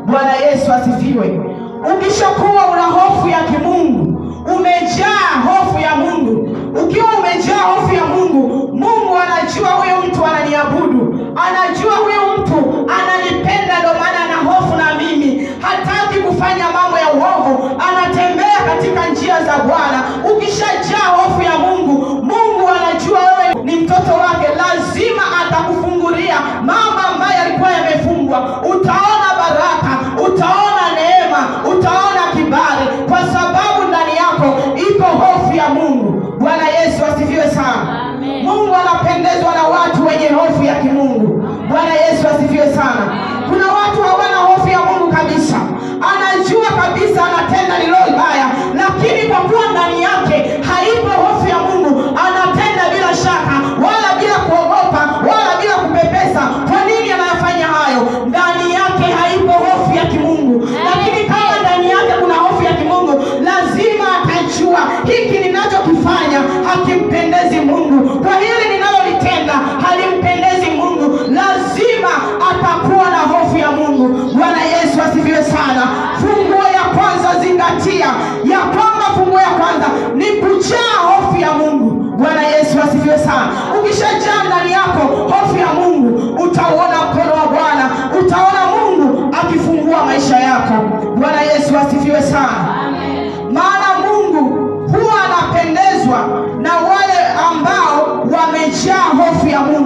Bwana Yesu asifiwe. Ukishakuwa una hofu ya kimungu, umejaa hofu ya Mungu, ukiwa umejaa hofu ya Mungu, Mungu anajua huyo mtu ananiabudu, anajua huyo mtu ananipenda, ndio maana ana hofu na mimi, hataki kufanya mambo ya uovu, anatembea katika njia za Bwana. Ukishajaa hofu ya Mungu, Mungu anajua wewe ni mtoto wake, lazima atakufungulia mambo ambayo yalikuwa yamefungwa. Utaona baraka, utaona neema, utaona kibali, kwa sababu ndani yako iko hofu ya Mungu. Bwana Yesu asifiwe sana. Amen. Mungu anapendezwa na watu wenye hofu ya kimungu. Bwana Yesu asifiwe sana. Kuna watu hawana hofu ya Mungu kabisa, anajua kabisa anatenda lilo baya, lakini kwa kuwa ndani yake haipo hofu ya Mungu, anatenda bila shaka, wala bila kuogopa, wala bila kupepesa. Kwa nini anayafanya hayo? Ndani yake haipo hofu ya kimungu. Lakini kama ndani yake kuna hofu ya kimungu, lazima atajua hiki ninachokifanya hakimpendezi Mungu, kwa hili ninalolitenda halimpendezi Mungu. Lazima atakuwa na hofu ya Mungu. Bwana Yesu asifiwe sana. Funguo ya kwanza, zingatia ya kwamba funguo ya kwanza ni kujaa hofu ya Mungu. Bwana Yesu asifiwe sana. Ukishajaa ndani yako hofu ya Mungu, utaona mkono wa Bwana, utaona Mungu akifungua maisha yako. Bwana Yesu asifiwe sana. Maana Mungu huwa anapendezwa na wale ambao wamejaa hofu ya Mungu.